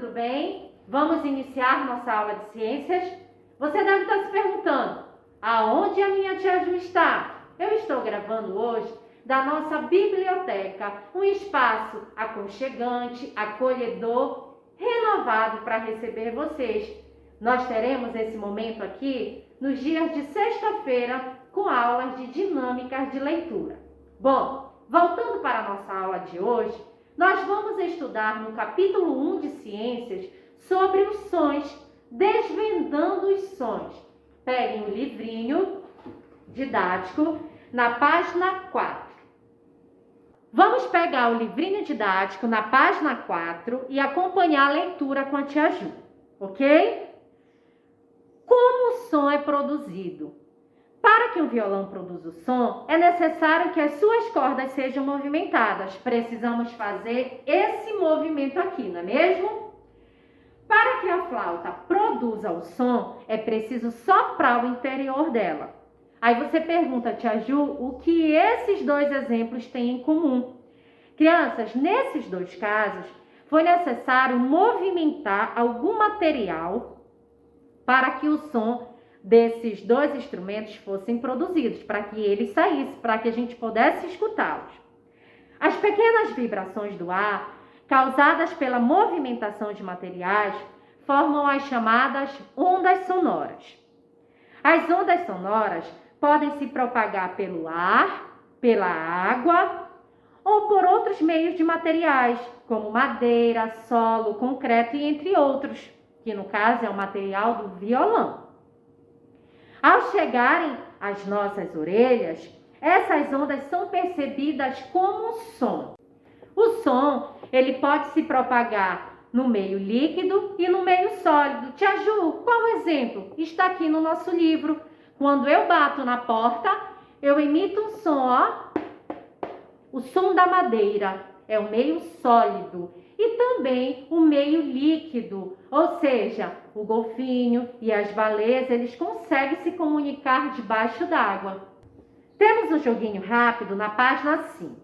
tudo bem? Vamos iniciar nossa aula de ciências? Você deve estar se perguntando, aonde a minha tia Ju está? Eu estou gravando hoje da nossa biblioteca, um espaço aconchegante, acolhedor, renovado para receber vocês. Nós teremos esse momento aqui nos dias de sexta-feira com aulas de dinâmicas de leitura. Bom, voltando para a nossa aula de hoje, nós vamos estudar no capítulo 1 de Ciências sobre os sons, desvendando os sons. Peguem o livrinho didático na página 4. Vamos pegar o livrinho didático na página 4 e acompanhar a leitura com a tia Ju, ok? Como o som é produzido? Para que um violão produza o som, é necessário que as suas cordas sejam movimentadas. Precisamos fazer esse movimento aqui, não é mesmo? Para que a flauta produza o som, é preciso soprar o interior dela. Aí você pergunta, tia Ju, o que esses dois exemplos têm em comum? Crianças, nesses dois casos, foi necessário movimentar algum material para que o som desses dois instrumentos fossem produzidos, para que eles saíssem, para que a gente pudesse escutá-los. As pequenas vibrações do ar, causadas pela movimentação de materiais, formam as chamadas ondas sonoras. As ondas sonoras podem se propagar pelo ar, pela água ou por outros meios de materiais, como madeira, solo, concreto e entre outros, que no caso é o material do violão. Ao chegarem às nossas orelhas, essas ondas são percebidas como som. O som, ele pode se propagar no meio líquido e no meio sólido. Tia Ju, qual exemplo? Está aqui no nosso livro. Quando eu bato na porta, eu emito um som, ó. O som da madeira é o meio sólido e também o meio líquido, ou seja, o golfinho e as baleias, eles conseguem se comunicar debaixo d'água. Temos um joguinho rápido na página 5.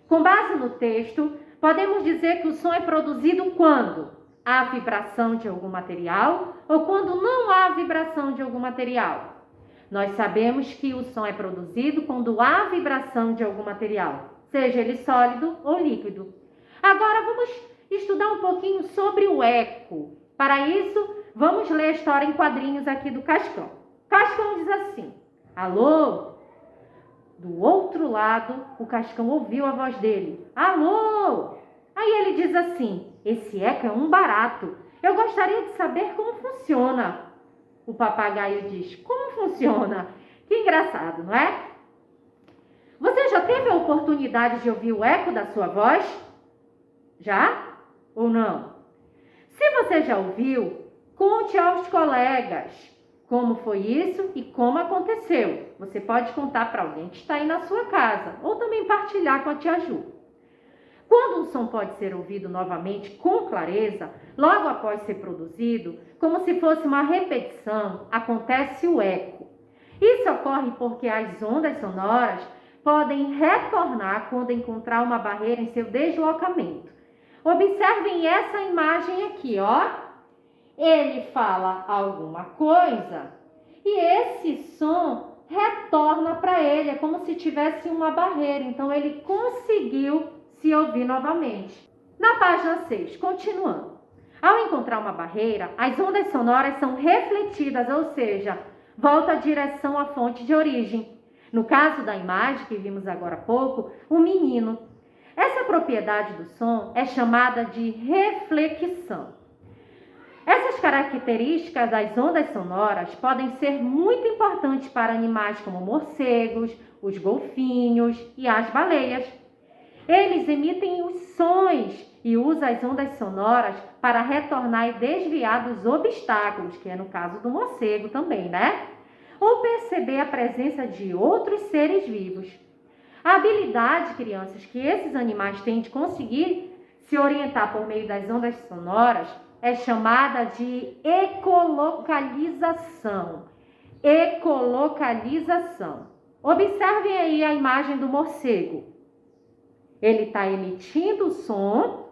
Com base no texto, podemos dizer que o som é produzido quando há vibração de algum material ou quando não há vibração de algum material. Nós sabemos que o som é produzido quando há vibração de algum material, seja ele sólido ou líquido. Agora vamos estudar um pouquinho sobre o eco. Para isso, vamos ler a história em quadrinhos aqui do Cascão. Cascão diz assim: alô? Do outro lado, o Cascão ouviu a voz dele. Alô? Aí ele diz assim: esse eco é um barato. Eu gostaria de saber como funciona. O papagaio diz: como funciona? Que engraçado, não é? Você já teve a oportunidade de ouvir o eco da sua voz? Já? Ou não? Se você já ouviu, conte aos colegas como foi isso e como aconteceu. Você pode contar para alguém que está aí na sua casa ou também partilhar com a tia Ju. Quando um som pode ser ouvido novamente com clareza, logo após ser produzido, como se fosse uma repetição, acontece o eco. Isso ocorre porque as ondas sonoras podem retornar quando encontrar uma barreira em seu deslocamento. Observem essa imagem aqui, ó. Ele fala alguma coisa e esse som retorna para ele, é como se tivesse uma barreira. Então, ele conseguiu se ouvir novamente. Na página 6, continuando. Ao encontrar uma barreira, as ondas sonoras são refletidas, ou seja, volta a direção à fonte de origem. No caso da imagem que vimos agora há pouco, o menino. Essa propriedade do som é chamada de reflexão. Essas características das ondas sonoras podem ser muito importantes para animais como morcegos, os golfinhos e as baleias. Eles emitem os sons e usam as ondas sonoras para retornar e desviar dos obstáculos, que é no caso do morcego também, né? Ou perceber a presença de outros seres vivos. A habilidade, crianças, que esses animais têm de conseguir se orientar por meio das ondas sonoras é chamada de ecolocalização. Ecolocalização. Observem aí a imagem do morcego. Ele está emitindo o som,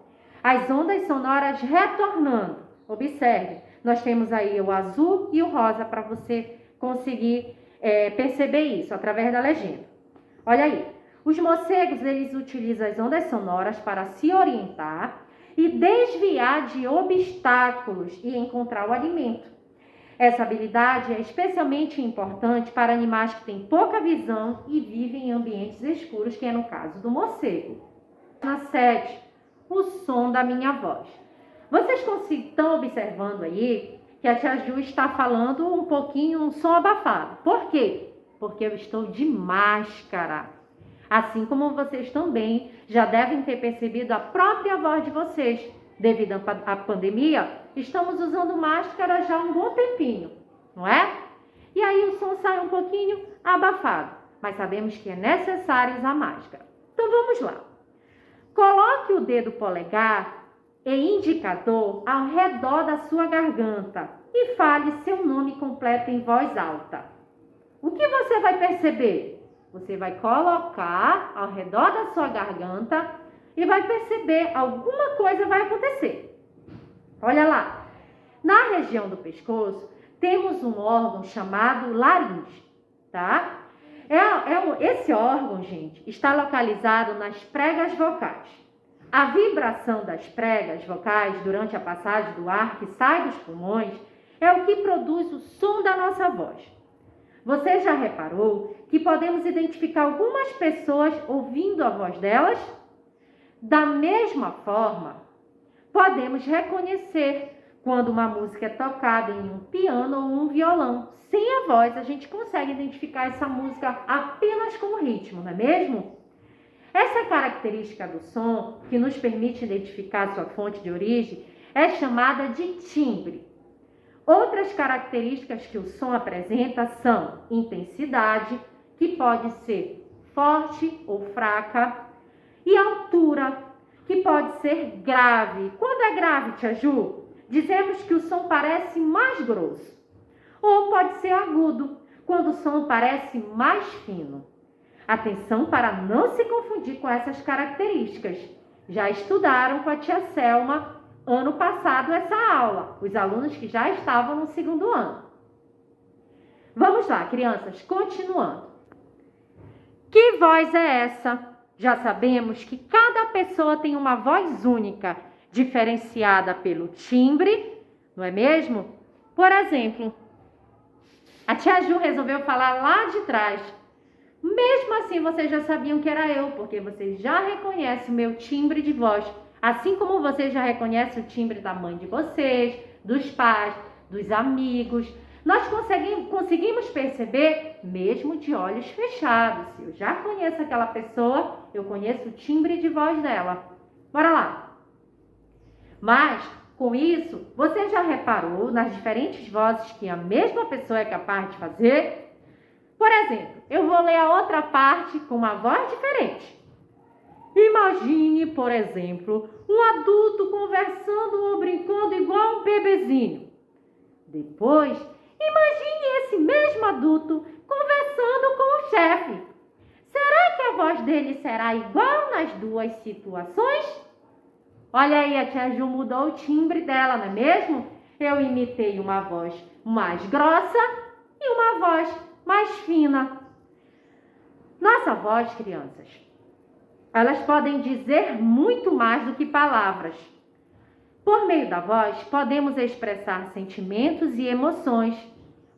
as ondas sonoras retornando. Observe, nós temos aí o azul e o rosa para você conseguir perceber isso através da legenda. Olha aí, os morcegos eles utilizam as ondas sonoras para se orientar e desviar de obstáculos e encontrar o alimento. Essa habilidade é especialmente importante para animais que têm pouca visão e vivem em ambientes escuros, que é no caso do morcego. Na 7, o som da minha voz. Vocês estão observando aí que a tia Ju está falando um pouquinho, um som abafado. Por quê? Porque eu estou de máscara. Assim como vocês também já devem ter percebido a própria voz de vocês. Devido à pandemia, estamos usando máscara já há um bom tempinho, não é? E aí o som sai um pouquinho abafado, mas sabemos que é necessário usar máscara. Então vamos lá. Coloque o dedo polegar e indicador ao redor da sua garganta e fale seu nome completo em voz alta. O que você vai perceber? Você vai colocar ao redor da sua garganta e vai perceber alguma coisa vai acontecer. Olha lá, na região do pescoço temos um órgão chamado laringe, tá? Esse órgão, gente, está localizado nas pregas vocais. A vibração das pregas vocais durante a passagem do ar que sai dos pulmões é o que produz o som da nossa voz. Você já reparou que podemos identificar algumas pessoas ouvindo a voz delas? Da mesma forma, podemos reconhecer quando uma música é tocada em um piano ou um violão. Sem a voz, a gente consegue identificar essa música apenas com o ritmo, não é mesmo? Essa característica do som, que nos permite identificar sua fonte de origem, é chamada de timbre. Outras características que o som apresenta são intensidade, que pode ser forte ou fraca, e altura, que pode ser grave. Quando é grave, tia Ju, dizemos que o som parece mais grosso. Ou pode ser agudo, quando o som parece mais fino. Atenção para não se confundir com essas características. Já estudaram com a tia Selma ano passado essa aula, os alunos que já estavam no segundo ano. Vamos lá, crianças, continuando. Que voz é essa? Já sabemos que cada pessoa tem uma voz única, diferenciada pelo timbre, não é mesmo? Por exemplo, a tia Ju resolveu falar lá de trás. Mesmo assim, vocês já sabiam que era eu, porque vocês já reconhecem o meu timbre de voz. Assim como vocês já reconhecem o timbre da mãe de vocês, dos pais, dos amigos. Nós conseguimos perceber mesmo de olhos fechados. Se eu já conheço aquela pessoa, eu conheço o timbre de voz dela. Bora lá. Mas, com isso, você já reparou nas diferentes vozes que a mesma pessoa é capaz de fazer? Por exemplo, eu vou ler a outra parte com uma voz diferente. Imagine, por exemplo, um adulto conversando ou brincando igual um bebezinho. Depois, imagine esse mesmo adulto conversando com o chefe. Será que a voz dele será igual nas duas situações? Olha aí, a tia Ju mudou o timbre dela, não é mesmo? Eu imitei uma voz mais grossa e uma voz mais fina. Nossa voz, crianças, elas podem dizer muito mais do que palavras. Por meio da voz, podemos expressar sentimentos e emoções.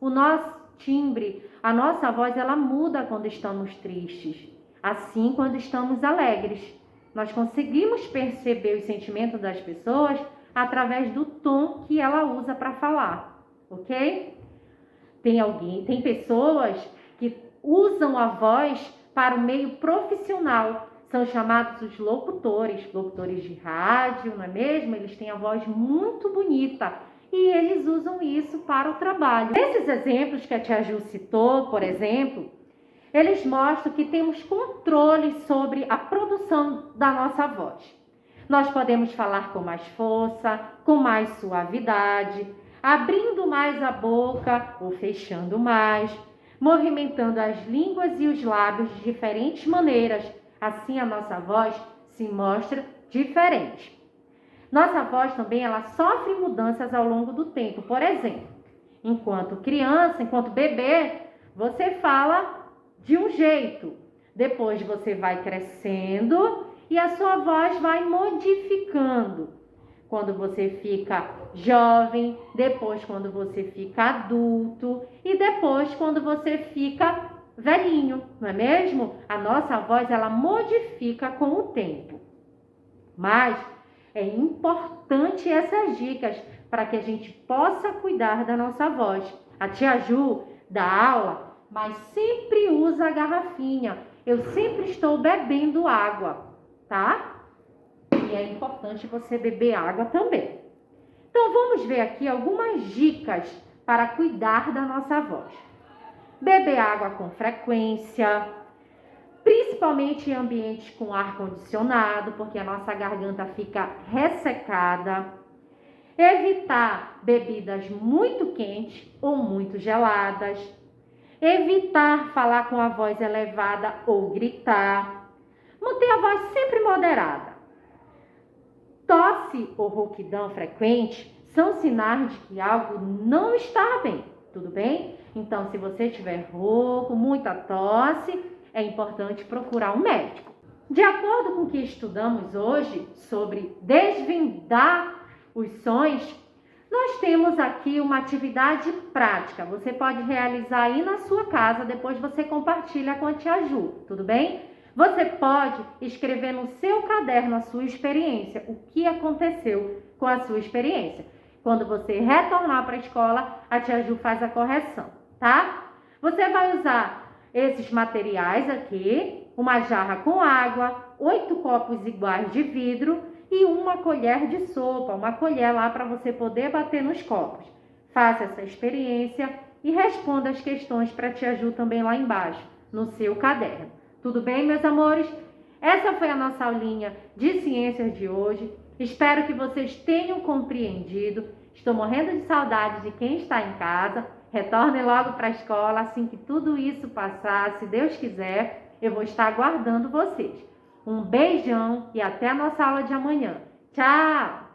O nosso timbre, a nossa voz, ela muda quando estamos tristes, assim quando estamos alegres. Nós conseguimos perceber os sentimentos das pessoas através do tom que ela usa para falar, ok? Tem pessoas que usam a voz para o meio profissional. São chamados os locutores de rádio, não é mesmo? Eles têm a voz muito bonita e eles usam isso para o trabalho. Esses exemplos que a tia Ju citou, por exemplo, eles mostram que temos controle sobre a produção da nossa voz. Nós podemos falar com mais força, com mais suavidade, abrindo mais a boca ou fechando mais, movimentando as línguas e os lábios de diferentes maneiras. Assim, a nossa voz se mostra diferente. Nossa voz também, ela sofre mudanças ao longo do tempo. Por exemplo, enquanto criança, enquanto bebê, você fala de um jeito. Depois você vai crescendo e a sua voz vai modificando. Quando você fica jovem, depois quando você fica adulto e depois quando você fica velhinho, não é mesmo? A nossa voz, ela modifica com o tempo. Mas é importante essas dicas para que a gente possa cuidar da nossa voz. A tia Ju dá aula, mas sempre usa a garrafinha. Eu sempre estou bebendo água, tá? E é importante você beber água também. Então, vamos ver aqui algumas dicas para cuidar da nossa voz. Beber água com frequência, principalmente em ambientes com ar-condicionado, porque a nossa garganta fica ressecada. Evitar bebidas muito quentes ou muito geladas. Evitar falar com a voz elevada ou gritar. Manter a voz sempre moderada. Tosse ou rouquidão frequente são sinais de que algo não está bem, tudo bem? Então, se você tiver rouco, muita tosse, é importante procurar um médico. De acordo com o que estudamos hoje sobre desvendar os sons, nós temos aqui uma atividade prática. Você pode realizar aí na sua casa, depois você compartilha com a tia Ju, tudo bem? Você pode escrever no seu caderno a sua experiência, o que aconteceu com a sua experiência. Quando você retornar para a escola, a tia Ju faz a correção, tá? Você vai usar esses materiais aqui, uma jarra com água, 8 copos iguais de vidro e uma colher de sopa, uma colher lá para você poder bater nos copos. Faça essa experiência e responda as questões para a tia Ju também lá embaixo, no seu caderno. Tudo bem, meus amores? Essa foi a nossa aulinha de ciências de hoje. Espero que vocês tenham compreendido. Estou morrendo de saudade de quem está em casa. Retornem logo para a escola. Assim que tudo isso passar, se Deus quiser, eu vou estar aguardando vocês. Um beijão e até a nossa aula de amanhã. Tchau!